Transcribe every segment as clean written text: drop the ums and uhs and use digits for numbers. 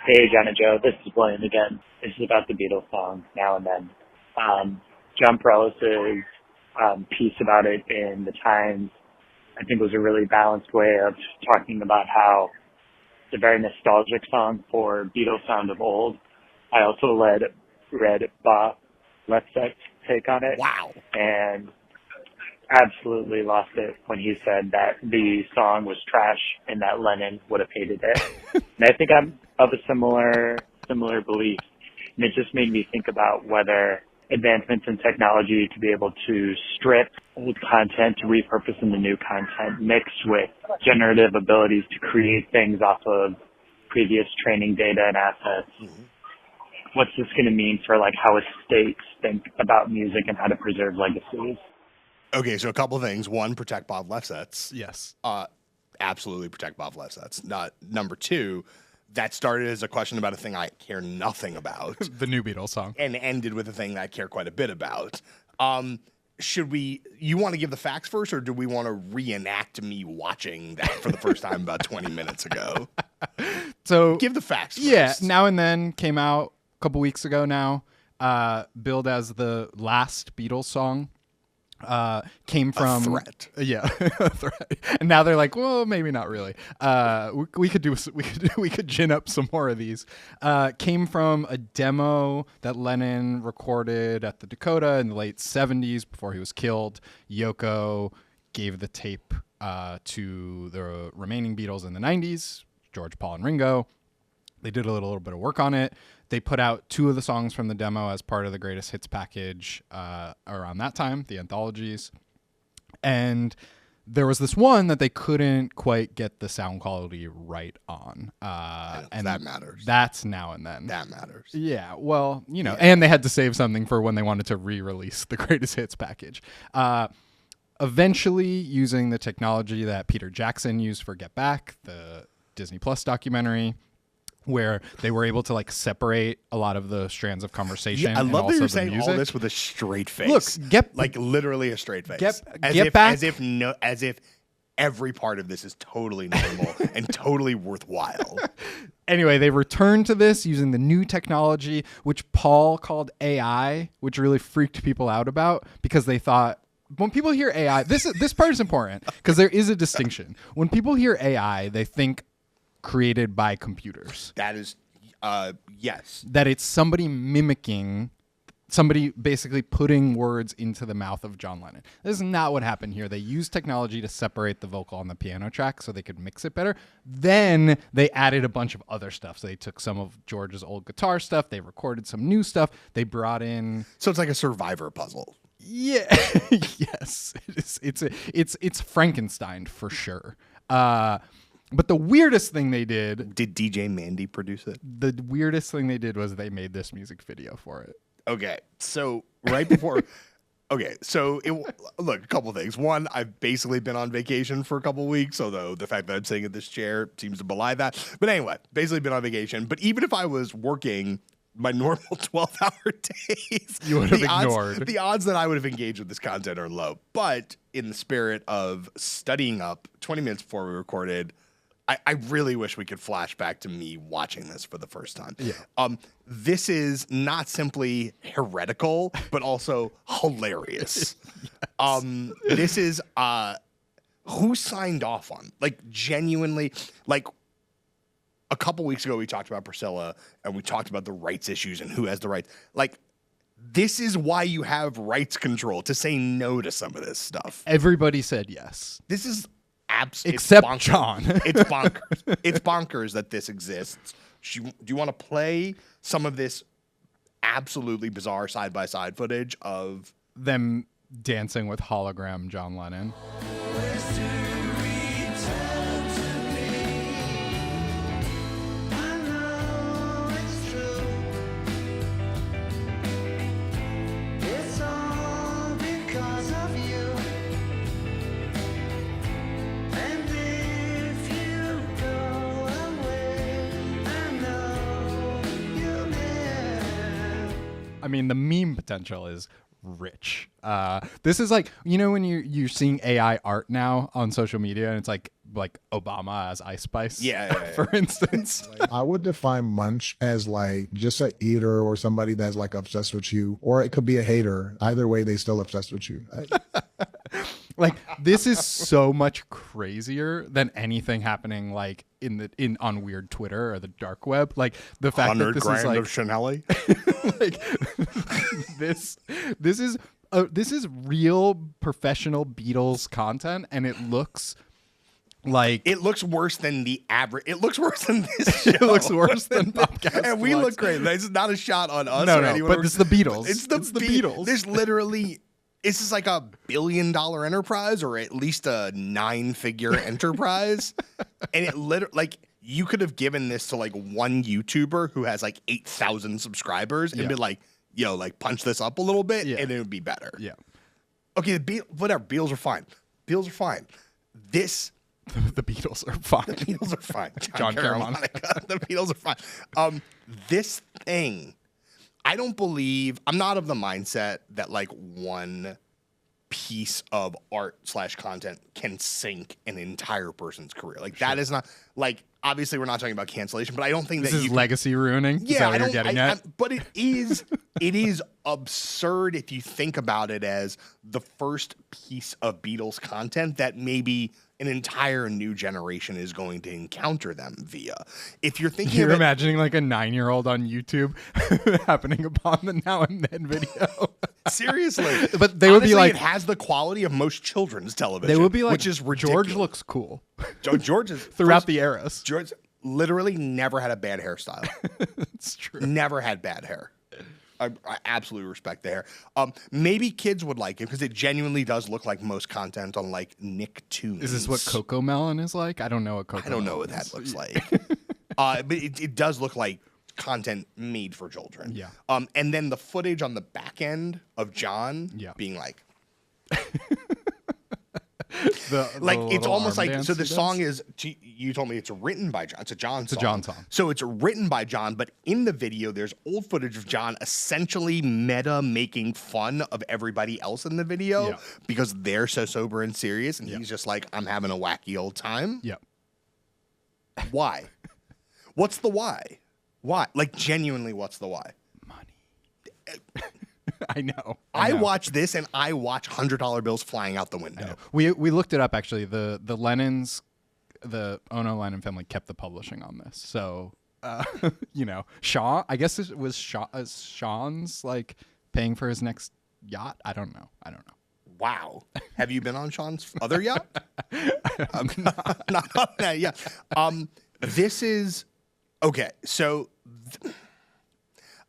Hey, John and Joe, this is William again. This is about the Beatles song, Now and Then. John Perellis's piece about it in The Times, I think, was a really balanced way of talking about how it's a very nostalgic song for Beatles sound of old. I also read Bob Lefsett's take on it. Wow. And absolutely lost it when he said that the song was trash and that Lennon would have hated it. And I think I'm of a similar belief. And it just made me think about whether advancements in technology to be able to strip old content to repurpose into new content mixed with generative abilities to create things off of previous training data and assets. Mm-hmm. What's this going to mean for like how estates think about music and how to preserve legacies? Okay, so a couple of things. One, protect Bob Lefsetz. Yes. Absolutely protect Bob Lefsetz. Number two, that started as a question about a thing I care nothing about. The new Beatles song. And ended with a thing that I care quite a bit about. You want to give the facts first, or do we want to reenact me watching that for the first time about 20 minutes ago? So give the facts first. Yeah, Now and Then came out a couple weeks ago now. Billed as the last Beatles song. Came from a threat. Yeah, a threat. And now they're like, well, maybe not really. We could gin up some more of these. Came from a demo that Lennon recorded at the Dakota in the late 70s before he was killed. Yoko gave the tape to the remaining Beatles in the 90s, George, Paul, and Ringo. They did a little bit of work on it. They put out 2 of the songs from the demo as part of the greatest hits package around that time, the anthologies. And there was this one that they couldn't quite get the sound quality right on. And that matters. That's Now and Then. That matters. Yeah, well, and they had to save something for when they wanted to re-release the greatest hits package. Eventually, using the technology that Peter Jackson used for Get Back, the Disney Plus documentary, where they were able to like separate a lot of the strands of conversation. Yeah, I love that you're saying music. all this with a straight face. Look, like literally a straight face. Get Back, as if every part of this is totally normal and totally worthwhile. Anyway, they returned to this using the new technology, which Paul called AI, which really freaked people out about because they thought, when people hear AI, this part is important because there is a distinction. When people hear AI, they think created by computers. That is, yes. That it's somebody mimicking, somebody basically putting words into the mouth of John Lennon. This is not what happened here. They used technology to separate the vocal on the piano track so they could mix it better. Then they added a bunch of other stuff. So they took some of George's old guitar stuff. They recorded some new stuff. They brought in... So it's like a Survivor puzzle. Yeah. Yes. It's Frankenstein for sure. But the weirdest thing they did... Did DJ Mandy produce it? The weirdest thing they did was they made this music video for it. Okay, so right before... look, a couple of things. One, I've basically been on vacation for a couple of weeks, although the fact that I'm sitting in this chair seems to belie that. But anyway, basically been on vacation. But even if I was working my normal 12-hour days... You would have ignored. The odds that I would have engaged with this content are low. But in the spirit of studying up 20 minutes before we recorded... I really wish we could flash back to me watching this for the first time. Yeah. This is not simply heretical, but also hilarious. Yes. This is who signed off on? Like, genuinely, like, a couple weeks ago we talked about Priscilla and we talked about the rights issues and who has the rights. Like, this is why you have rights control, to say no to some of this stuff. Everybody said yes. This is... Except bonkers. John. It's bonkers. It's bonkers that this exists. Do you want to play some of this absolutely bizarre side-by-side footage of them dancing with hologram John Lennon? I mean, the meme potential is rich. This is like, when you're seeing AI art now on social media, and it's like Obama as Ice Spice, for instance. I would define Munch as like just a eater or somebody that's like obsessed with you, or it could be a hater. Either way, they still obsessed with you. Like, this is so much crazier than anything happening like on weird Twitter or the dark web. Like the fact that this is like of Chanel. like this is real professional Beatles content, and it looks like It looks worse than the average. It looks worse than this show. it looks worse than Popcast. And we Deluxe. look great. This is not a shot on us No, or no, anyone. but it's the Beatles. It's the Beatles. There's literally, this is like $1 billion enterprise, or at least a 9-figure enterprise. And it literally, like, you could have given this to like one YouTuber who has like 8,000 subscribers and been like, yo, like punch this up a little bit and it would be better. Yeah. Okay, whatever. Beatles are fine. Beatles are fine. The Beatles are fine. The Beatles are fine. John Caramanica. The Beatles are fine. This thing, I'm not of the mindset that like one piece of art / content can sink an entire person's career. Like that is not like, obviously we're not talking about cancellation, but I don't think This that is you legacy ruining. Yeah, Is that what you're getting at? but it is absurd if you think about it as the first piece of Beatles content that maybe an entire new generation is going to encounter them via. If you're thinking You're of imagining like a 9-year-old on YouTube happening upon the Now and Then video. seriously, But they would be honestly, like, it has the quality of most children's television. they would be like, which is ridiculous. George looks cool George is throughout the eras. George literally never had a bad hairstyle. It's true. Never had bad hair. I absolutely respect the hair. Maybe kids would like it because it genuinely does look like most content on like Nicktoons. Is this what Coco Melon is like? I don't know what Coco. I don't know Melon what that is. looks like. But it does look like content made for children. Yeah. And then the footage on the back end of John being like, like it's almost like, so the song is, you told me it's written by John. It's a John song. It's a John song. So it's written by John, but in the video, there's old footage of John essentially meta making fun of everybody else in the video because they're so sober and serious. And he's just like, I'm having a wacky old time. Yeah. Why? What's the why? Why? Like genuinely, what's the why? Money. I know. I watch this and I watch $100 bills flying out the window. We looked it up actually. The Lennons, the Ono Lennon family kept the publishing on this. So Sean, I guess it was Sean's like paying for his next yacht. I don't know. Wow. Have you been on Sean's other yacht? Not on that yacht. This is okay. So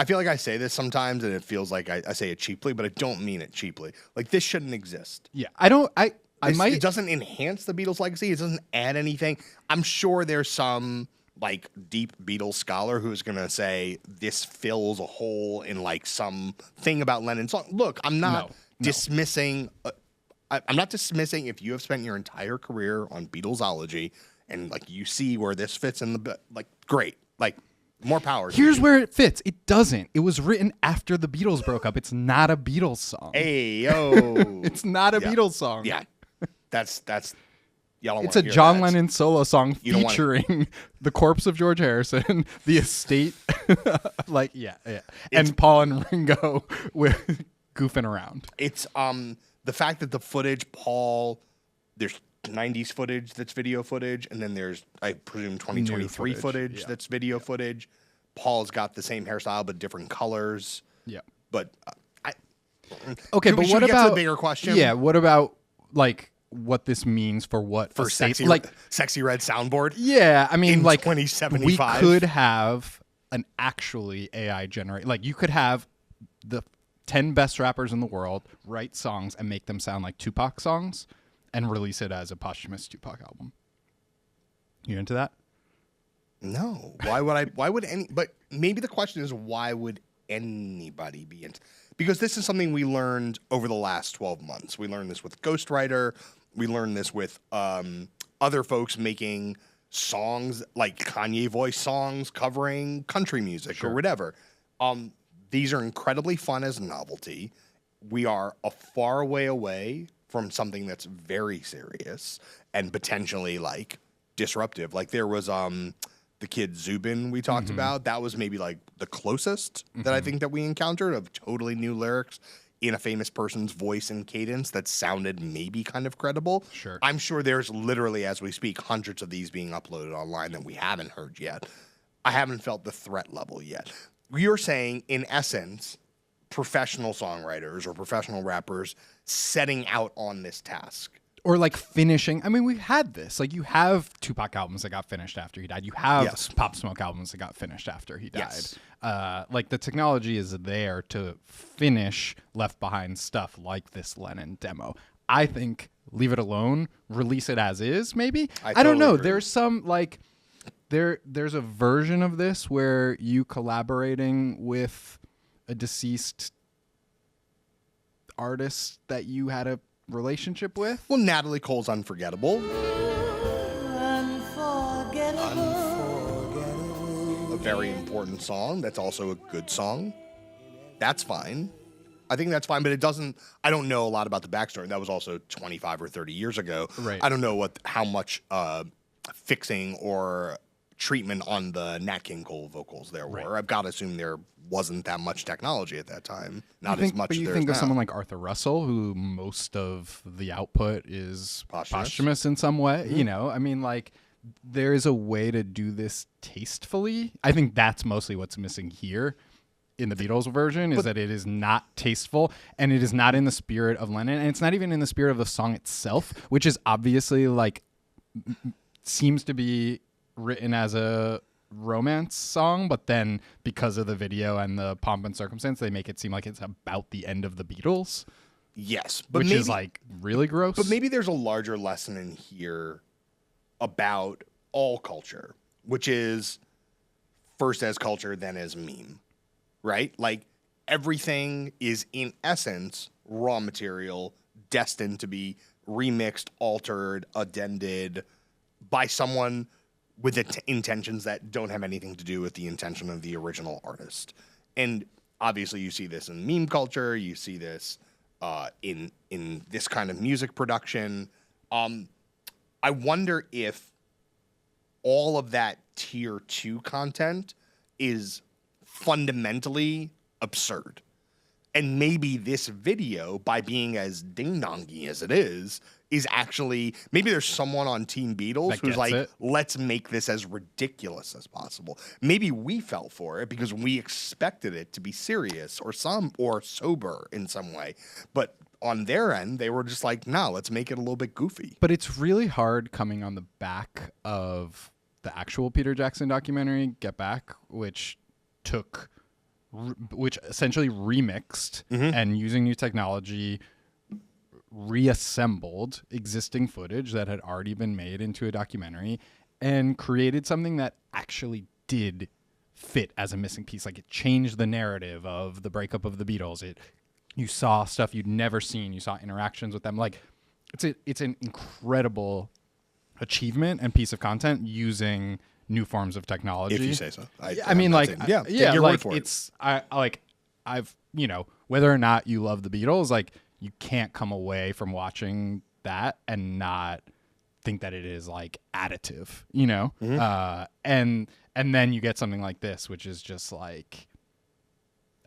I feel like I say this sometimes and it feels like I say it cheaply, but I don't mean it cheaply. Like this shouldn't exist. Yeah, I don't. I might. It doesn't enhance the Beatles' legacy. It doesn't add anything. I'm sure there's some like deep Beatles scholar who's gonna say this fills a hole in like some thing about Lennon's song. Look, I'm not dismissing. I'm not dismissing if you have spent your entire career on Beatlesology and like you see where this fits in the like great, like more power. Here's where it fits. It doesn't. It was written after the Beatles broke up. It's not a Beatles song. Hey yo, It's not a Beatles song. Yeah, that's. Y'all don't It's wanna a hear John that. Lennon solo song You don't wanna- featuring the corpse of George Harrison, the estate, and Paul and Ringo with goofing around. It's the fact that the footage, Paul, there's 90s footage that's video footage, and then there's, I presume, 2023 footage that's video footage. Paul's got the same hairstyle but different colors. Yeah. But Okay, but should what we get to about the bigger question? Yeah, what about like what this means for what For a state, sexy red soundboard. yeah, I mean in like 2075. we could have an actually AI generate, like you could have the 10 best rappers in the world write songs and make them sound like Tupac songs and release it as a posthumous Tupac album. You into that? No. Why would any? But maybe the question is, why would anybody be into? Because this is something we learned over the last 12 months. We learned this with Ghostwriter. We learned this with other folks making songs like Kanye voice songs covering country music or whatever. These are incredibly fun as a novelty. we are a far way away from something that's very serious and potentially like disruptive. Like there was the kid Zubin we talked about. That was maybe like the closest that I think that we encountered of totally new lyrics in a famous person's voice and cadence that sounded maybe kind of credible. Sure. I'm sure there's literally, as we speak, hundreds of these being uploaded online that we haven't heard yet. I haven't felt the threat level yet. You're saying, in essence, professional songwriters or professional rappers setting out on this task. Or like finishing. I mean, we've had this. Like you have Tupac albums that got finished after he died. You have Pop Smoke albums that got finished after he died. Yes. Like the technology is there to finish left behind stuff like this Lennon demo. I think leave it alone, release it as is, maybe. I don't know. Agree. There's some like there's a version of this where you collaborating with a deceased artist that you had a relationship with. Well, Natalie Cole's Unforgettable. A very important song. That's also a good song. That's fine. I think that's fine, but it doesn't. I don't know a lot about the backstory. That was also 25 or 30 years ago. Right. I don't know how much fixing or treatment on the Nat King Cole vocals there were. I've got to assume there wasn't that much technology at that time. Not as much. But you think of someone like Arthur Russell, who most of the output is posthumous in some way. You know, I mean, like there is a way to do this tastefully. I think that's mostly what's missing here in the Beatles version, is that it is not tasteful and it is not in the spirit of Lennon, and it's not even in the spirit of the song itself, which is obviously like seems to be written as a romance song, but then because of the video and the pomp and circumstance, they make it seem like it's about the end of the Beatles. Yes, but which maybe, is like really gross. But maybe there's a larger lesson in here about all culture, which is first as culture, then as meme, right? Like everything is in essence raw material destined to be remixed, altered, addended by someone with intentions that don't have anything to do with the intention of the original artist. And obviously you see this in meme culture, you see this in this kind of music production. I wonder if all of that tier 2 content is fundamentally absurd. And maybe this video, by being as ding-dongy as it is actually, maybe there's someone on Team Beatles who's like, let's make this as ridiculous as possible. Maybe we fell for it because we expected it to be serious or sober in some way. But on their end, they were just like, no, let's make it a little bit goofy. But it's really hard coming on the back of the actual Peter Jackson documentary, Get Back, which essentially remixed and using new technology reassembled existing footage that had already been made into a documentary and created something that actually did fit as a missing piece. Like it changed the narrative of the breakup of the Beatles. You saw stuff you'd never seen. You saw interactions with them. Like it's an incredible achievement and piece of content using new forms of technology. If you say so. I mean, like, yeah, yeah, your like word for it's, I've, whether or not you love the Beatles, like you can't come away from watching that and not think that it is like additive, and then you get something like this, which is just like,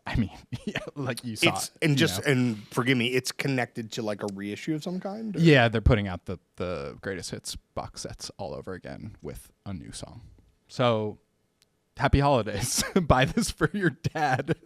I mean, yeah, like you saw, and forgive me, it's connected to like a reissue of some kind. Or? Yeah, they're putting out the greatest hits box sets all over again with a new song. So, happy holidays! Buy this for your dad.